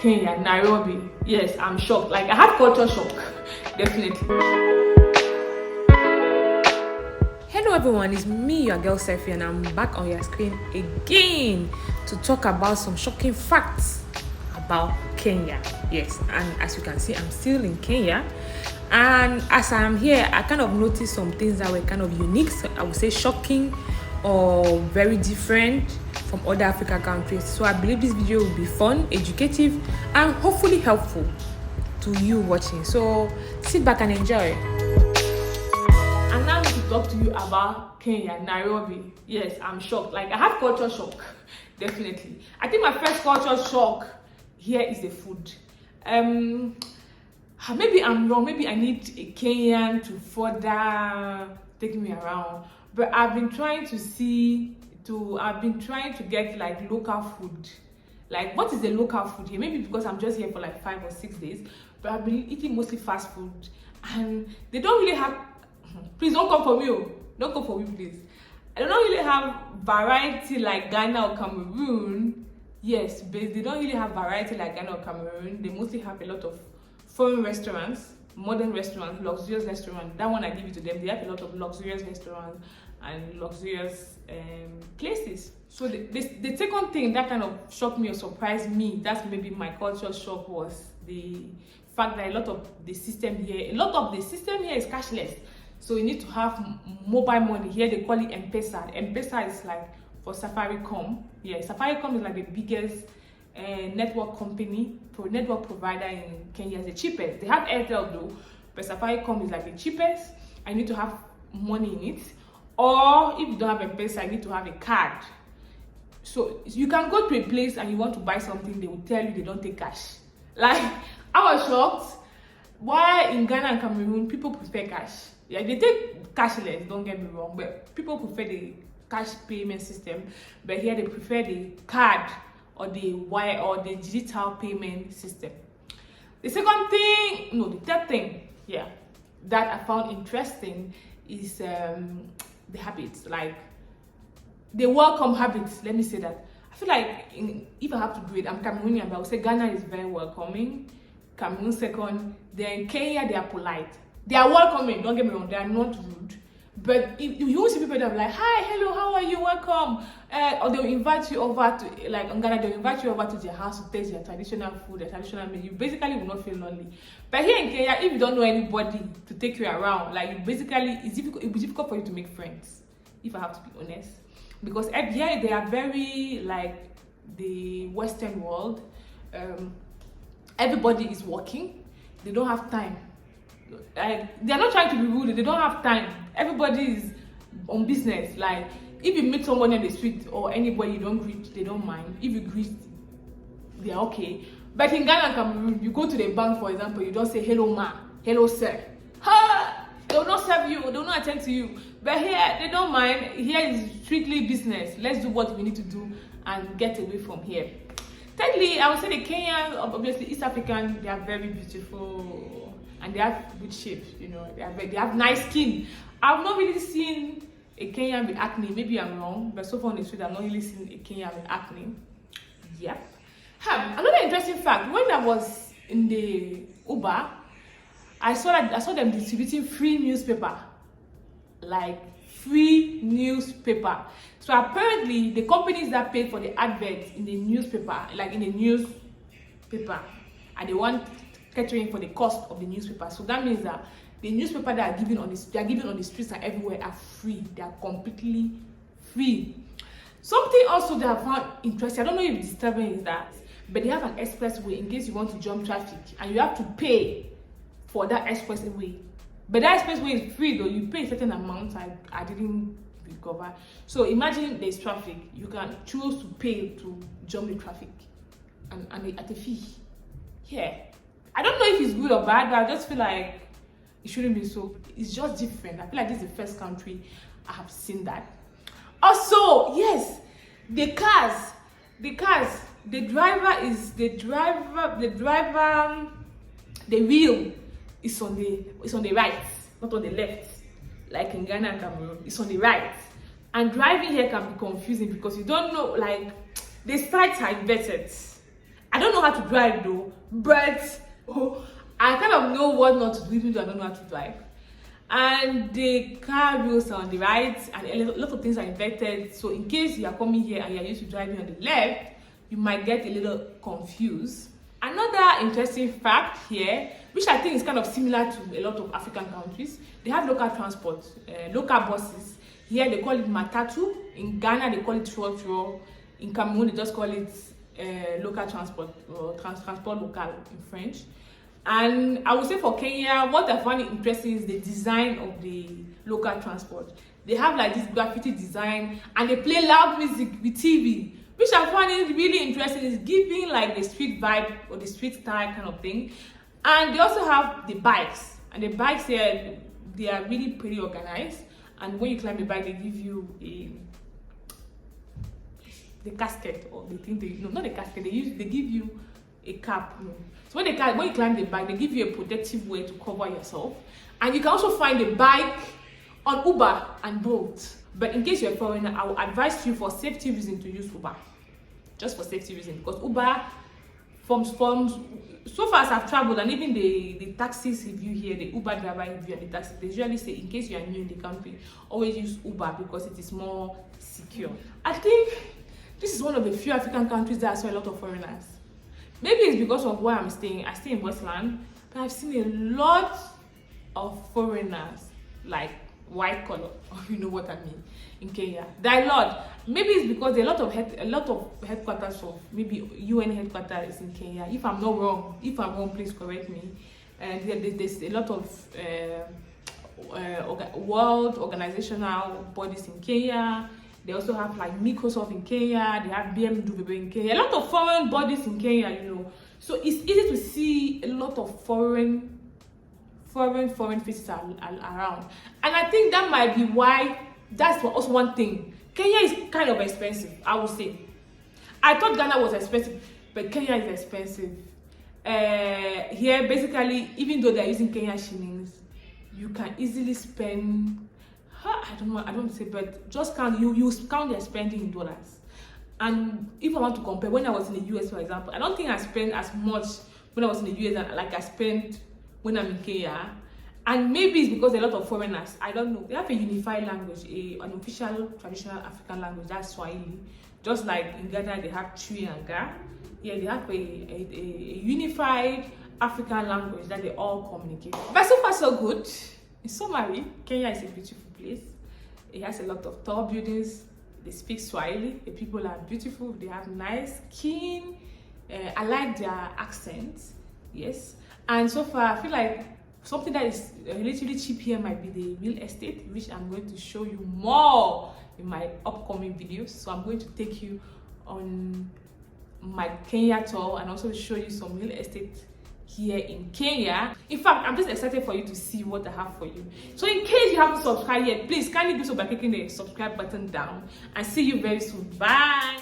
Kenya, Nairobi. Yes, I'm shocked. Like, I had culture shock, definitely. Hello everyone, it's me, your girl Sephy, and I'm back on your screen again to talk about some shocking facts about Kenya. Yes, and as you can see, I'm still in Kenya, and as I'm here, I kind of noticed some things that were kind of unique, so I would say shocking or very different from other African countries. So I believe this video will be fun, educative, and hopefully helpful to you watching. So sit back and enjoy. And now to talk to you about Kenya, Nairobi. Yes, I'm shocked. Like, I had culture shock, definitely. I think my first culture shock here is the food. Maybe I'm wrong. Maybe I need a Kenyan to further take me around. But I've been trying to get like local food. Like, what is the local food here? Maybe because I'm just here for like 5 or 6 days, but I've been eating mostly fast food, and they don't really have. Please don't come for me. Don't come for me, please. I don't really have variety like Ghana or Cameroon. Yes, but they don't really have variety like Ghana or Cameroon. They mostly have a lot of foreign restaurants, modern restaurants, luxurious restaurants. That one I give it to them. They have a lot of luxurious restaurants and luxurious places. So the second thing that kind of shocked me or surprised me, that's maybe my culture shock, was the fact that a lot of the system here is cashless. So you need to have mobile money. Here they call it 𝗟𝗲𝘁'𝗀. 𝗟𝗟𝘁 is like for Safaricom. Yeah, Safaricom is like the biggest network provider in Kenya. It's the cheapest. They have Airtel though, but Safaricom is like the cheapest. I need to have money in it. Or if you don't have 𝗟𝗟𝘁, I need to have a card. So you can go to a place and you want to buy something, they will tell you they don't take cash. Like, I was shocked. Why in Ghana and Cameroon people prefer cash? Yeah, they take cashless, don't get me wrong, but people prefer the cash payment system. But here they prefer the card or the wire or the digital payment system. The third thing, yeah, that I found interesting is the habits, like the welcome habits. Let me say that. I feel like if I have to grade, I'm Cameroonian, but I would say Ghana is very welcoming. Cameroon second. Then Kenya, they are polite. They are welcoming, don't get me wrong, they are not rude. But if you see people that are like, hi, hello, how are you, welcome. Or they'll invite you over to, like in Ghana, they'll invite you over to their house to taste their traditional food, their traditional meal. You basically will not feel lonely. But here in Kenya, if you don't know anybody to take you around, like, it'll be difficult for you to make friends, if I have to be honest. Because here they are very like the Western world. Everybody is working, they don't have time. Like, they're not trying to be rude, they don't have time. Everybody is on business. Like, if you meet someone in the street or anybody you don't greet, they don't mind. If you greet, they're okay. But in Ghana and Cameroon, you go to the bank, for example, you don't say hello ma, hello sir. They will not serve you, they will not attend to you. But here, they don't mind. Here is strictly business. Let's do what we need to do and get away from here. Thirdly, I would say the Kenyans, obviously East African, they are very beautiful and they have good shape. You know, they have nice skin. I've not really seen a Kenyan with acne. Maybe I'm wrong, but so far on the street, I've not really seen a Kenyan with acne. Yeah. Another interesting fact: when I was in the Uber, I saw them distributing free newspaper, like free newspaper. So apparently, the companies that paid for the adverts in the newspaper, and they want catering for the cost of the newspaper. So that means that the newspaper that are given on the streets and everywhere are free. They are completely free. Something also that I found interesting, I don't know if it's disturbing, is that, but they have an expressway in case you want to jump traffic, and you have to pay for that expressway. But that expressway is free though. You pay a certain amount. I didn't recover. So imagine there's traffic. You can choose to pay to jump the traffic and at a fee. Yeah. I don't know if it's good or bad, but I just feel like it shouldn't be so. It's just different. I feel like this is the first country I have seen that. Also, yes, the wheel is on the right, not on the left, like in Ghana and Cameroon. It's on the right, and driving here can be confusing because you don't know, like, the sides are inverted. I don't know how to drive though, but I kind of know what not to do even though I don't know how to drive. And the car wheels are on the right, and a lot of things are inverted. So in case you are coming here and you are used to driving on the left, you might get a little confused. Another interesting fact here, which I think is kind of similar to a lot of African countries, they have local transport, local buses. Here they call it matatu. In Ghana they call it 𝗬𝗬. In Cameroon they just call it local transport, or transport local in French. And I would say for Kenya, what I find interesting is the design of the local transport. They have like this graffiti design, and they play loud music with TV, which I find it really interesting. It's giving like the street vibe or the street style kind of thing. And they also have the bikes, and the bikes here, they are really pretty organized. And when you climb the bike, they give you the casket, or the thing not the casket, they give you a cap. So when you climb the bike, they give you a protective way to cover yourself. And you can also find the bike on Uber and Bolt. But in case you're a foreigner, I will advise you for safety reasons to use Uber. Just for safety reasons, because Uber forms so far as I've traveled, and even the taxis review here, the Uber driver review and the taxi, they usually say in case you are new in the country, always use Uber because it is more secure. I think this is one of the few African countries that I saw a lot of foreigners. Maybe it's because of where I'm staying. I stay in Westland, but I've seen a lot of foreigners, like white collar, you know what I mean, in Kenya. There are a lot. Maybe it's because there are a lot of headquarters of maybe UN headquarters in Kenya. If I'm wrong, please correct me. And there's a lot of world organizational bodies in Kenya. They also have like Microsoft in Kenya. They have 𝗬𝗫 in Kenya. A lot of foreign bodies in Kenya, you know. So it's easy to see a lot of foreign faces around. And I think that might be why, that's also one thing. Kenya is kind of expensive, I would say. I thought Ghana was expensive, but Kenya is expensive. Here, basically, even though they're using Kenyan shillings, you can easily spend, I don't say, but just count, you count their spending in dollars. And if I want to compare, when I was in the US, for example, I don't think I spent as much when I was in the US like I spent when I'm in Kenya. And maybe it's because a lot of foreigners, I don't know, they have a unified language, an official traditional African language, that's Swahili. Just like in Ghana, they have 𝗬𝗎. Yeah, they have a unified African language that they all communicate. But so far, so good. In summary, Kenya is a beautiful place. It has a lot of tall buildings. They speak Swahili. The people are beautiful. They have nice skin. I like their accents. Yes. And so far, I feel like something that is relatively cheap here might be the real estate, which I'm going to show you more in my upcoming videos. So I'm going to take you on my Kenya tour and also show you some real estate here in Kenya. In fact, I'm just excited for you to see what I have for you. So in case you haven't subscribed yet, please kindly do so by clicking the subscribe button down, and see you very soon. Bye.